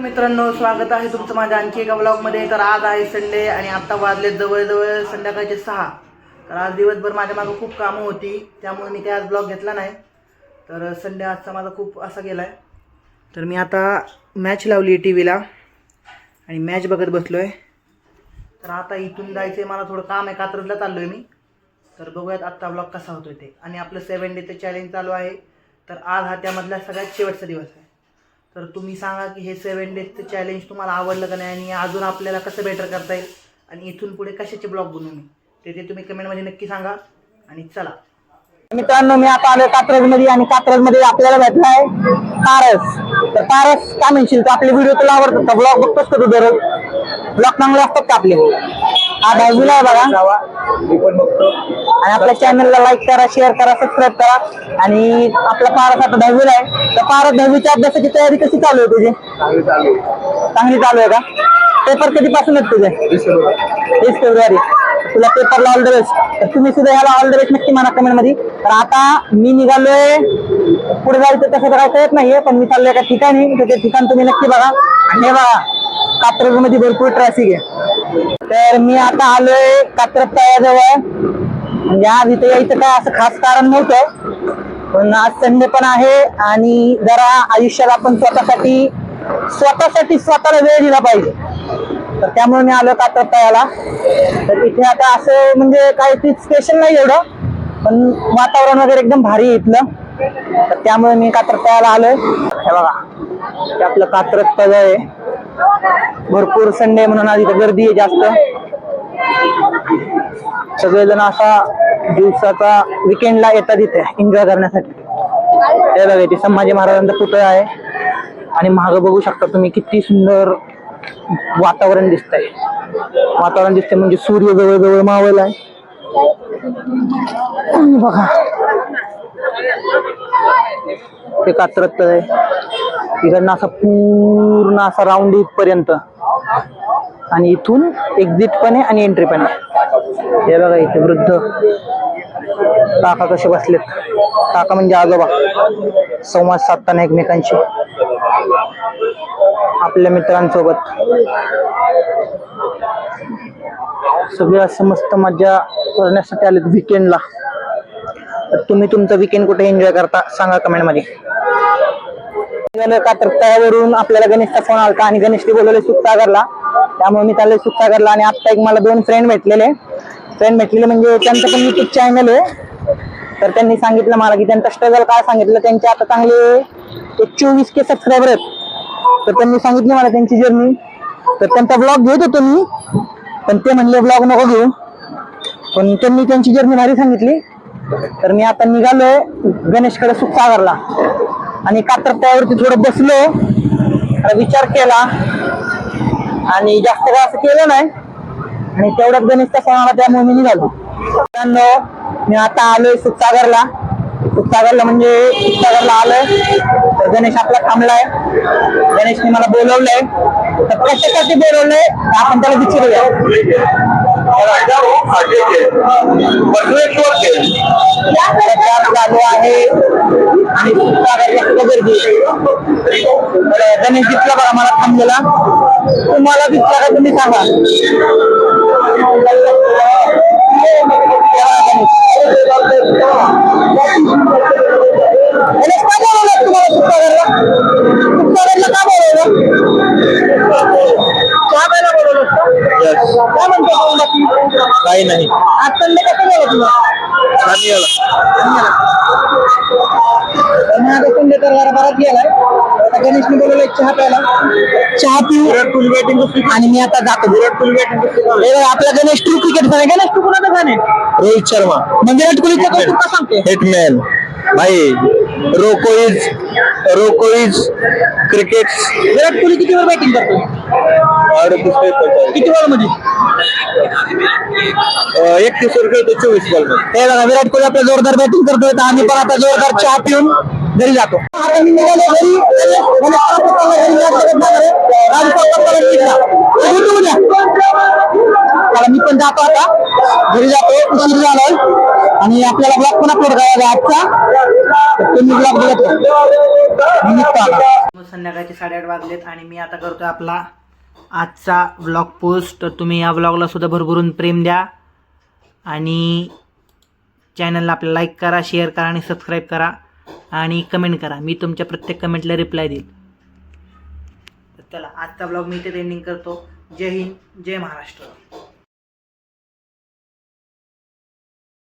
मित्रांनो, स्वागत आहे तुमचं माझ्या आणखी एका ब्लॉगमध्ये. तर आज आहे संडे आणि आत्ता वाजले जवळजवळ संध्याकाळचे 6. तर आज दिवसभर माझ्या मागं खूप कामं होती, त्यामुळे मी काय आज ब्लॉग घेतला नाही. तर संडे आजचा माझा खूप असा गेला आहे. तर मी आता मॅच लावली आहे टी व्हीला आणि मॅच बघत बसलो आहे. तर आता इथून जायचं आहे, मला थोडं काम आहे, कात्रजला चाललो आहे मी. तर बघूयात आत्ता ब्लॉग कसा होतो ते. आणि आपलं 7 डेचं चॅलेंज चालू आहे. तर आज हा त्यामधला सगळ्यात शेवटचा दिवस आहे. तर तुम्ही सांगा की हे 7 डेजचं चॅलेंज तुम्हाला आवडलं का नाही आणि अजून आपल्याला कसं बेटर करता येईल आणि इथून पुढे कशाचे ब्लॉग बनवू मी ते तुम्ही कमेंटमध्ये नक्की सांगा. आणि चला मित्रांनो, मी आता आलो कात्रजमध्ये आणि कात्रजमध्ये आपल्याला भेटला आहे पारस. तर पारस, काय म्हणशील तू? आपले व्हिडिओ तुला आवडतात का? ब्लॉग बघतोस का तू दररोज? ब्लॉग चांगले असतात का आपले? हा दहावीला आहे बघा, मी पण बघतो. आणि आपल्या चॅनलला लाईक करा, शेअर करा, सबस्क्राईब करा. आणि आपला पारस आता दहावीला आहे. तर पारस, दहावीच्या अभ्यासाची तयारी कशी चालू आहे तुझी? चांगली चालू आहे का? पेपर कधीपासून आहेत तुझे? 20 फेब्रुवारी. तुला पेपरला ऑल द बेस्ट. तर तुम्ही सुद्धा ह्याला ऑल द बेस्ट नक्की म्हणा कमेंट मध्ये. तर आता मी निघालोय, पुढे जायचं तसं तर काय येत नाहीये, पण मी चाललोय एका ठिकाणी. तर ते ठिकाण तुम्ही नक्की बघा. आणि हे बघा, कात्रज मध्ये भरपूर ट्रॅफिक आहे. तर मी आता आलोय कात्रज तळ्याजवळ. म्हणजे आज इथे यायचं काय असं खास कारण नव्हतं, पण आज संडे पण आहे आणि जरा आयुष्यात आपण स्वतःसाठी स्वतःला वेळ दिला पाहिजे. तर त्यामुळे मी आलो कात्रज तळ्याला. तर इथे आता असं म्हणजे काही स्पेशल नाही एवढं, पण वातावरण वगैरे एकदम भारी आहे इथलं. तर त्यामुळे मी कात्रज तळ्याला आलोय. हे बघा, ते आपलं कात्रज तळ आहे. भरपूर संडे म्हणून आज इथे गर्दी आहे जास्त. सगळेजण असा दिवसाचा विकेंडला येतात इथे एन्जॉय करण्यासाठी. हे बघा, इथे संभाजी महाराजांचा पुतळा आहे आणि मागं बघू शकता तुम्ही किती सुंदर वातावरण दिसतंय. वातावरण दिसते म्हणजे सूर्य जवळ मावळला आहे. बघा, ते कात्रज तळ आहे. इकडनं असा पूर्ण असा राऊंड इथपर्यंत, आणि इथून एक्झिट पण आहे आणि एंट्री पण आहे. हे बघा, इथे वृद्ध काका कसे बसलेत. काका म्हणजे आजोबा, संवाद साधताना एकमेकांशी आपल्या मित्रांसोबत. सगळे असं मस्त मजा करण्यासाठी आलेत विकेंडला. तर तुम्ही तुमचा विकेंड कुठे एन्जॉय करता सांगा कमेंट मध्ये. कात्रज तळ्यावरून आपल्याला गणेशचा फोन आला आणि गणेशने बोलवले सुखसागरला. त्यामुळे मी चाललोय सुखसागरला. आणि आता एक मला 2 फ्रेंड भेटलेले म्हणजे त्यांचं पण युट्यूब चॅनल आहे. तर त्यांनी सांगितलं मला की त्यांचा स्ट्रगल काय सांगितलं. त्यांचे आता चांगले 24K सबस्क्रायबर आहेत. तर त्यांनी सांगितलं मला त्यांची जर्नी. तर त्यांचा ब्लॉग घेत होतो मी, पण ते म्हणले ब्लॉग नको घेऊ. पण त्यांनी त्यांची जर्नी भारी सांगितली. तर मी आता निघालोय गणेशकडे सुखसागरला. आणि कात्रज तळ्यावरती थोडं बसलो, विचार केला आणि जास्त काय असं केलं नाही. आणि तेवढ्यात गणेशचा फोन आला, त्यामुळे मी निघालो. मी आता आलोय सुखसागरला म्हणजे सुखसागरला आलोय. तर गणेश आपला थांबलाय. गणेशने मला बोलवलंय. तर कशासाठी बोलवलंय आपण त्याला विचारूया. चालू आहे आणि गणेश दिसला बघा मला थांबलेला. तुम्हाला दिसला का तुम्ही सांगा. काही नाही. आज संडे कसं गेलं तुला? संडे तर जरा बराच गेलाय. आता गणेशने बोलवलंय चहा प्यायला. चहा पिऊ वेटिंग आणि मी आता जातो. आपला गणेश ट्रू क्रिकेट fan आहे. गणेश तू कुणाचा fan आहे? रोहित शर्मा म्हणजे विराट कोहलीचं कौतुक का सांगते? हिटमॅन भाई. रोको इज क्रिकेट. विराट कोहली किती वर बॅटिंग करतो? किती बॉल मध्ये? 31 वर खेळतो 24 बॉल मध्ये. हे बघा, विराट कोहली आपल्या जोरदार बॅटिंग करतोय. तर आम्ही पण आता जोरदार चहा पिऊन घरी जातो. आता मी निघालो घरी. मी पण जातो आता घरी जातो. उशीर झालाय आणि आपल्याला ब्लॉग पण अपलोड करायचा आजचा. तुम्ही ब्लॉग बघत संध्याकाळचे 8:30 वाजलेत आणि मी आता करतोय आपला आजचा व्लॉग पोस्ट. तर तुम्ही या व्लॉगला सुद्धा भरभरून प्रेम द्या आणि चॅनलला आपलं लाईक करा, शेअर करा आणि सबस्क्राईब करा आणि कमेंट करा. मी तुमच्या प्रत्येक कमेंटला रिप्लाय देईल. तर चला आजचा व्लॉग मी इथे एंडिंग करतो. जय हिंद, जय महाराष्ट्र.